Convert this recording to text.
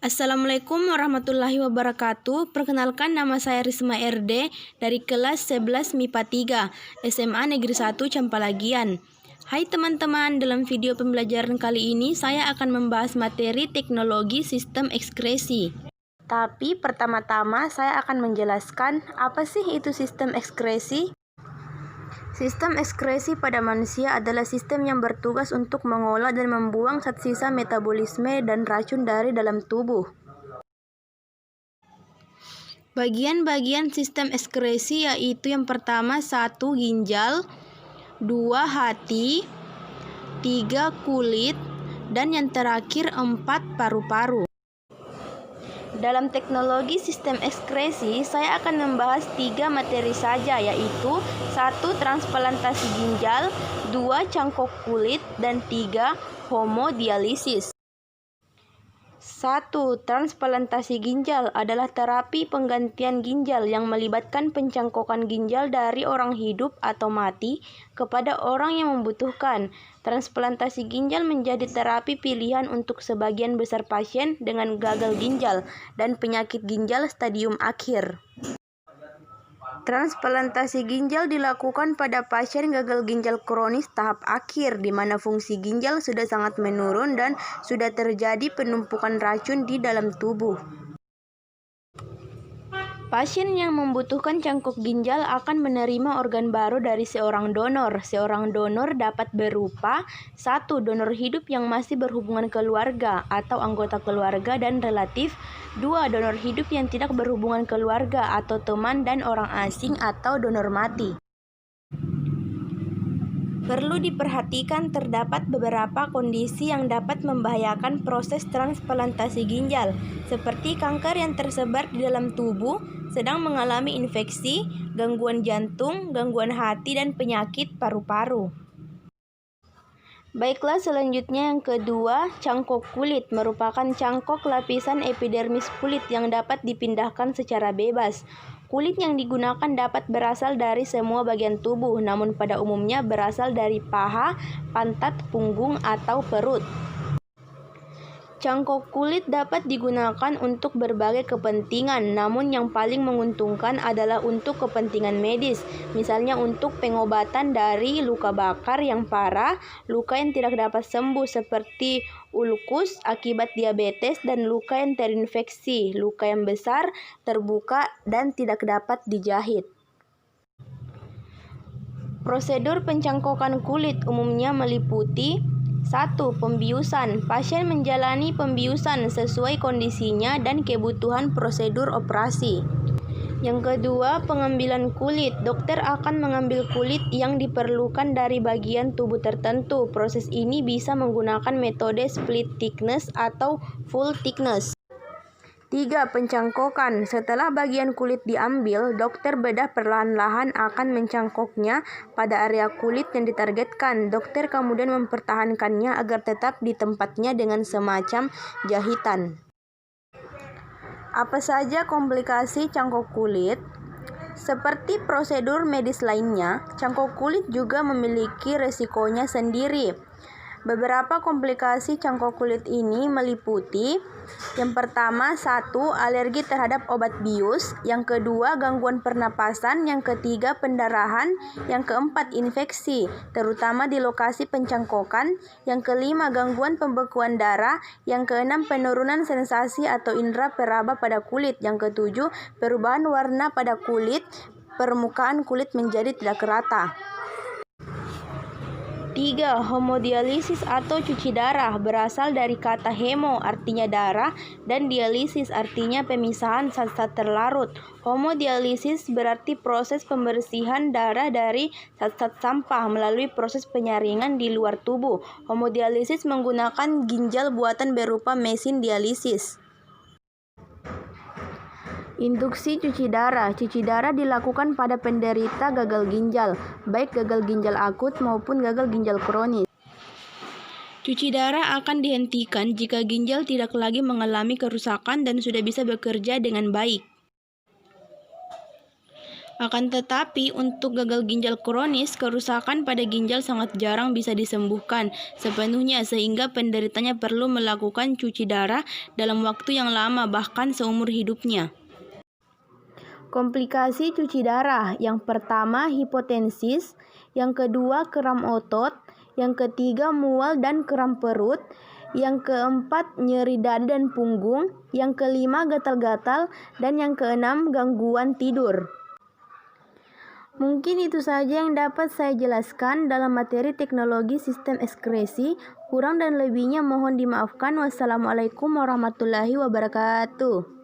Assalamualaikum warahmatullahi wabarakatuh. Perkenalkan, nama saya Risma RD dari kelas 11 MIPA 3 SMA Negeri 1 Campalagian. Hai teman-teman, dalam video pembelajaran kali ini saya akan membahas materi teknologi sistem ekskresi. Tapi pertama-tama saya akan menjelaskan apa sih itu sistem ekskresi. Sistem ekskresi pada manusia adalah sistem yang bertugas untuk mengolah dan membuang zat sisa metabolisme dan racun dari dalam tubuh. Bagian-bagian sistem ekskresi yaitu yang pertama 1 ginjal, 2 hati, 3 kulit, dan yang terakhir 4 paru-paru. Dalam teknologi sistem ekskresi, saya akan membahas 3 materi saja, yaitu 1 transplantasi ginjal, 2 cangkok kulit, dan 3 hemodialisis. 1. Transplantasi ginjal adalah terapi penggantian ginjal yang melibatkan pencangkokan ginjal dari orang hidup atau mati kepada orang yang membutuhkan. Transplantasi ginjal menjadi terapi pilihan untuk sebagian besar pasien dengan gagal ginjal dan penyakit ginjal stadium akhir. Transplantasi ginjal dilakukan pada pasien gagal ginjal kronis tahap akhir, di mana fungsi ginjal sudah sangat menurun dan sudah terjadi penumpukan racun di dalam tubuh. Pasien yang membutuhkan cangkok ginjal akan menerima organ baru dari seorang donor. Seorang donor dapat berupa 1. Donor hidup yang masih berhubungan keluarga atau anggota keluarga dan relatif. 2. Donor hidup yang tidak berhubungan keluarga atau teman dan orang asing atau donor mati. Perlu diperhatikan terdapat beberapa kondisi yang dapat membahayakan proses transplantasi ginjal, seperti kanker yang tersebar di dalam tubuh, sedang mengalami infeksi, gangguan jantung, gangguan hati, dan penyakit paru-paru. Baiklah, selanjutnya yang kedua, cangkok kulit merupakan cangkok lapisan epidermis kulit yang dapat dipindahkan secara bebas. Kulit yang digunakan dapat berasal dari semua bagian tubuh, namun pada umumnya berasal dari paha, pantat, punggung, atau perut. Cangkok kulit dapat digunakan untuk berbagai kepentingan, namun yang paling menguntungkan adalah untuk kepentingan medis, misalnya untuk pengobatan dari luka bakar yang parah, luka yang tidak dapat sembuh seperti ulkus akibat diabetes, dan luka yang terinfeksi, luka yang besar, terbuka, dan tidak dapat dijahit. Prosedur pencangkokan kulit umumnya meliputi 1. Pembiusan. Pasien menjalani pembiusan sesuai kondisinya dan kebutuhan prosedur operasi. Yang kedua, pengambilan kulit. Dokter akan mengambil kulit yang diperlukan dari bagian tubuh tertentu. Proses ini bisa menggunakan metode split thickness atau full thickness. 3. Pencangkokan. Setelah bagian kulit diambil, dokter bedah perlahan-lahan akan mencangkoknya pada area kulit yang ditargetkan. Dokter kemudian mempertahankannya agar tetap di tempatnya dengan semacam jahitan. Apa saja komplikasi cangkok kulit? Seperti prosedur medis lainnya, cangkok kulit juga memiliki resikonya sendiri. Beberapa komplikasi cangkok kulit ini meliputi yang pertama 1. Alergi terhadap obat bius, yang kedua gangguan pernapasan, yang ketiga pendarahan, yang keempat infeksi, terutama di lokasi pencangkokan, yang kelima gangguan pembekuan darah, yang keenam penurunan sensasi atau indera peraba pada kulit, yang ketujuh perubahan warna pada kulit, permukaan kulit menjadi tidak rata. 3. Hemodialisis atau cuci darah berasal dari kata hemo artinya darah dan dialisis artinya pemisahan zat-zat terlarut. Hemodialisis berarti proses pembersihan darah dari zat-zat sampah melalui proses penyaringan di luar tubuh. Hemodialisis menggunakan ginjal buatan berupa mesin dialisis. Induksi cuci darah. Cuci darah dilakukan pada penderita gagal ginjal, baik gagal ginjal akut maupun gagal ginjal kronis. Cuci darah akan dihentikan jika ginjal tidak lagi mengalami kerusakan dan sudah bisa bekerja dengan baik. Akan tetapi, untuk gagal ginjal kronis, kerusakan pada ginjal sangat jarang bisa disembuhkan sepenuhnya sehingga penderitanya perlu melakukan cuci darah dalam waktu yang lama, bahkan seumur hidupnya. Komplikasi cuci darah: yang pertama hipotensis, yang kedua kram otot, yang ketiga mual dan kram perut, yang keempat nyeri dada dan punggung, yang kelima gatal-gatal, dan yang keenam gangguan tidur. Mungkin itu saja yang dapat saya jelaskan dalam materi teknologi sistem ekskresi. Kurang dan lebihnya mohon dimaafkan. Wassalamualaikum warahmatullahi wabarakatuh.